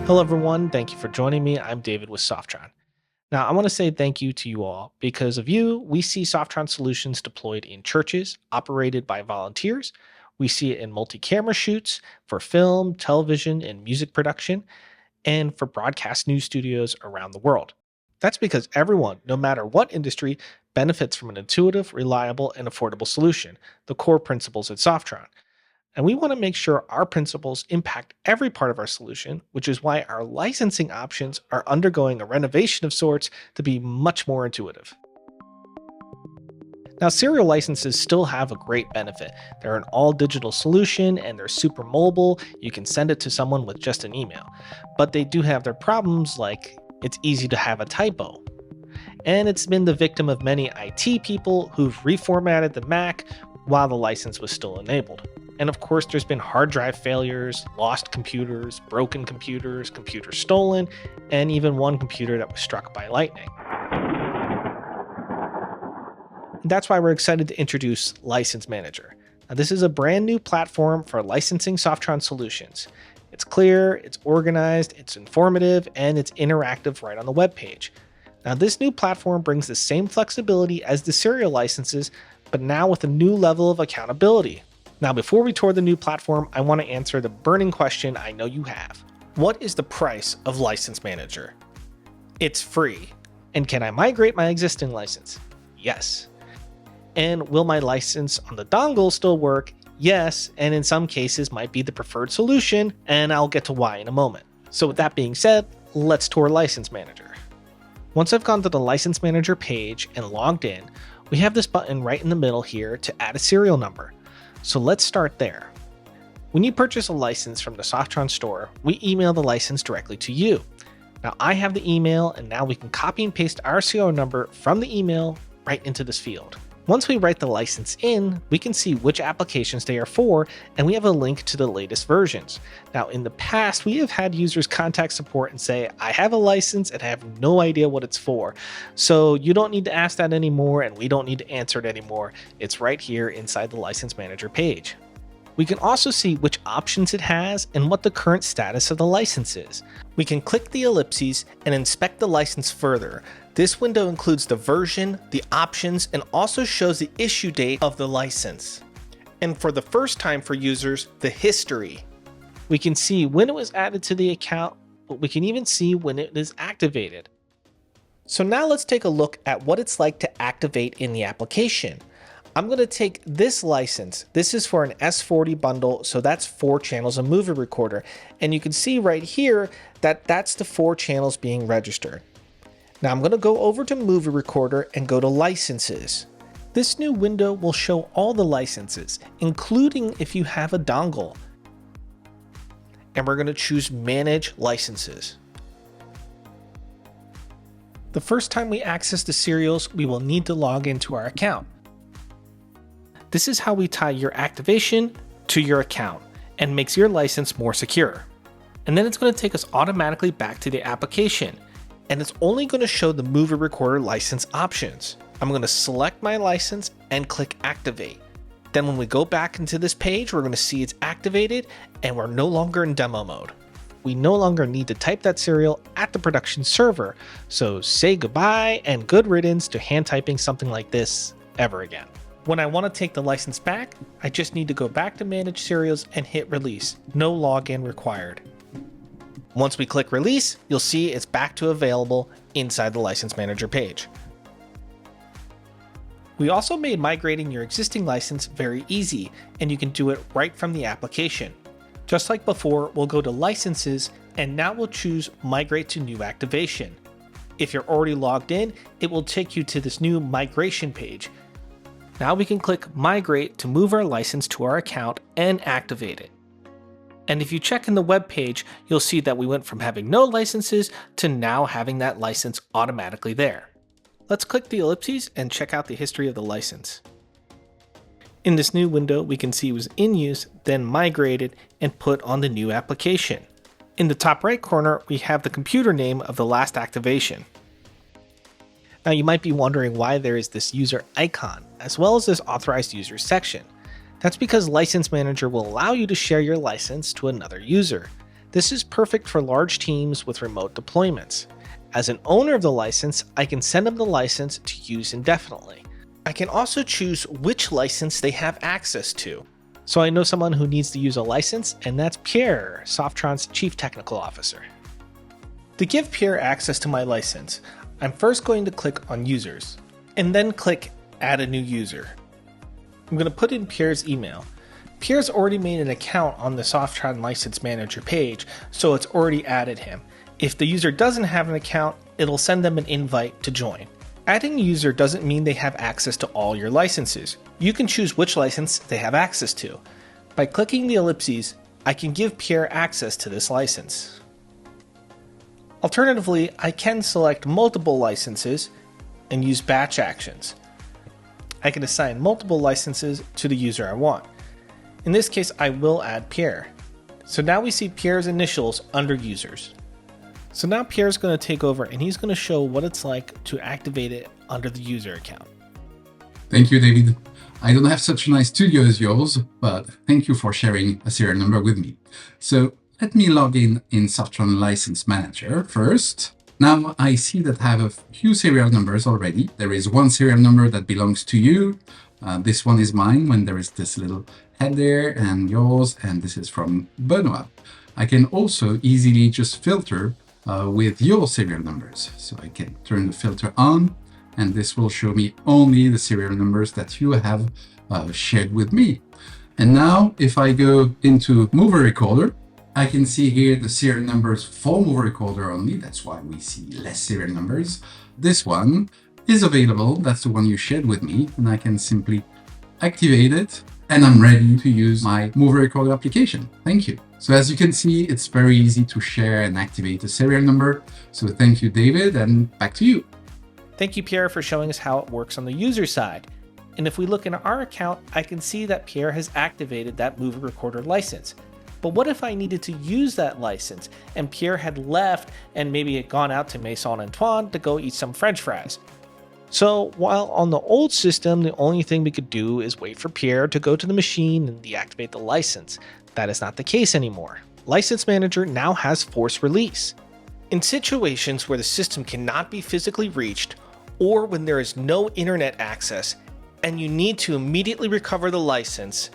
Hello, everyone. Thank you for joining me. I'm David with Softron. Now, I want to say thank you to you all. Because of you, we see Softron solutions deployed in churches, operated by volunteers. We see it in multi camera shoots for film, television, and music production, and for broadcast news studios around the world. That's because everyone, no matter what industry, benefits from an intuitive, reliable, and affordable solution, the core principles at Softron. And we want to make sure our principles impact every part of our solution, which is why our licensing options are undergoing a renovation of sorts to be much more intuitive. Now, serial licenses still have a great benefit. They're an all digital solution and they're super mobile. You can send it to someone with just an email. But they do have their problems, like it's easy to have a typo. And it's been the victim of many IT people who've reformatted the Mac while the license was still enabled. And of course, there's been hard drive failures, lost computers, broken computers, computers stolen, and even one computer that was struck by lightning. And that's why we're excited to introduce License Manager. Now, this is a brand new platform for licensing Softron solutions. It's clear, it's organized, it's informative, and it's interactive right on the web page. Now, this new platform brings the same flexibility as the serial licenses, but now with a new level of accountability. Now, before we tour the new platform, I want to answer the burning question I know you have. What is the price of License Manager? It's free. And can I migrate my existing license? Yes. And will my license on the dongle still work? Yes, and in some cases might be the preferred solution, and I'll get to why in a moment. So with that being said, let's tour License Manager. Once I've gone to the License Manager page and logged in, we have this button right in the middle here to add a serial number. So let's start there. When you purchase a license from the Softron store, we email the license directly to you. Now I have the email, and now we can copy and paste our serial number from the email right into this field. Once we write the license in, we can see which applications they are for, and we have a link to the latest versions. Now, in the past, we have had users contact support and say, I have a license and I have no idea what it's for. So you don't need to ask that anymore, and we don't need to answer it anymore. It's right here inside the License Manager page. We can also see which options it has and what the current status of the license is. We can click the ellipses and inspect the license further. This window includes the version, the options, and also shows the issue date of the license. And for the first time for users, the history. We can see when it was added to the account, but we can even see when it is activated. So now let's take a look at what it's like to activate in the application. I'm going to take this license. This is for an S40 bundle, so that's 4 channels of movie recorder. And you can see right here that that's the 4 channels being registered. Now I'm going to go over to movie recorder and go to licenses. This new window will show all the licenses, including if you have a dongle. And we're going to choose manage licenses. The first time we access the serials, we will need to log into our account. This is how we tie your activation to your account and makes your license more secure. And then it's going to take us automatically back to the application, and it's only going to show the movie recorder license options. I'm going to select my license and click activate. Then when we go back into this page, we're going to see it's activated and we're no longer in demo mode. We no longer need to type that serial at the production server, so say goodbye and good riddance to hand typing something like this ever again. When I want to take the license back, I just need to go back to Manage Serials and hit Release. No login required. Once we click Release, you'll see it's back to available inside the License Manager page. We also made migrating your existing license very easy, and you can do it right from the application. Just like before, we'll go to Licenses, and now we'll choose Migrate to New Activation. If you're already logged in, it will take you to this new migration page. Now we can click Migrate to move our license to our account and activate it. And if you check in the web page, you'll see that we went from having no licenses to now having that license automatically there. Let's click the ellipses and check out the history of the license. In this new window, we can see it was in use, then migrated, and put on the new application. In the top right corner, we have the computer name of the last activation. Now you might be wondering why there is this user icon, as well as this authorized users section. That's because License Manager will allow you to share your license to another user. This is perfect for large teams with remote deployments. As an owner of the license, I can send them the license to use indefinitely. I can also choose which license they have access to. So I know someone who needs to use a license, and that's Pierre, Softron's Chief Technical Officer. To give Pierre access to my license, I'm first going to click on Users, and then click Add a new user. I'm going to put in Pierre's email. Pierre's already made an account on the Softron License Manager page, so it's already added him. If the user doesn't have an account, it'll send them an invite to join. Adding a user doesn't mean they have access to all your licenses. You can choose which license they have access to. By clicking the ellipses, I can give Pierre access to this license. Alternatively, I can select multiple licenses and use batch actions. I can assign multiple licenses to the user I want. In this case, I will add Pierre. So now we see Pierre's initials under users. So now Pierre's going to take over and he's going to show what it's like to activate it under the user account. Thank you, David. I don't have such a nice studio as yours, but thank you for sharing a serial number with me. So let me log in Softron License Manager first. Now I see that I have a few serial numbers already. There is one serial number that belongs to you. This one is mine when there is this little head there, and yours, and this is from Benoit. I can also easily just filter with your serial numbers. So I can turn the filter on, and this will show me only the serial numbers that you have shared with me. And now if I go into Mover Recorder, I can see here the serial numbers for Mover Recorder only. That's why we see less serial numbers. This one is available. That's the one you shared with me, and I can simply activate it, and I'm ready to use my Mover Recorder application. Thank you. So as you can see, it's very easy to share and activate a serial number. So thank you, David, and back to you. Thank you, Pierre, for showing us how it works on the user side. And if we look in our account, I can see that Pierre has activated that Mover Recorder license. But what if I needed to use that license and Pierre had left and maybe had gone out to Maison Antoine to go eat some French fries? So while on the old system, the only thing we could do is wait for Pierre to go to the machine and deactivate the license. That is not the case anymore. License Manager now has force release. In situations where the system cannot be physically reached, or when there is no internet access, and you need to immediately recover the license,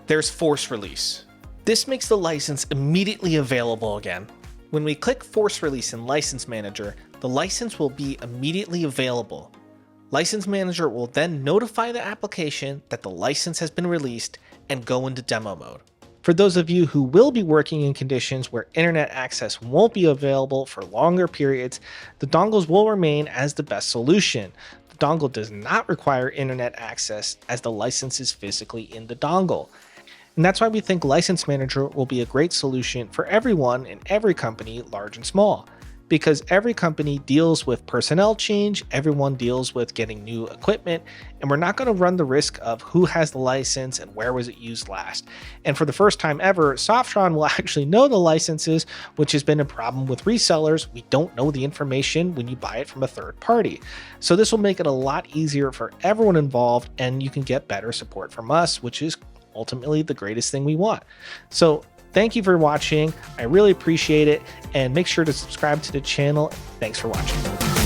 there's force release. This makes the license immediately available again. When we click Force Release in License Manager, the license will be immediately available. License Manager will then notify the application that the license has been released and go into demo mode. For those of you who will be working in conditions where internet access won't be available for longer periods, the dongles will remain as the best solution. The dongle does not require internet access as the license is physically in the dongle. And that's why we think License Manager will be a great solution for everyone in every company, large and small. Because every company deals with personnel change, everyone deals with getting new equipment, and we're not going to run the risk of who has the license and where was it used last. And for the first time ever, Softron will actually know the licenses, which has been a problem with resellers. We don't know the information when you buy it from a third party. So this will make it a lot easier for everyone involved, and you can get better support from us, which is ultimately the greatest thing we want. So thank you for watching. I really appreciate it, and make sure to subscribe to the channel. Thanks for watching.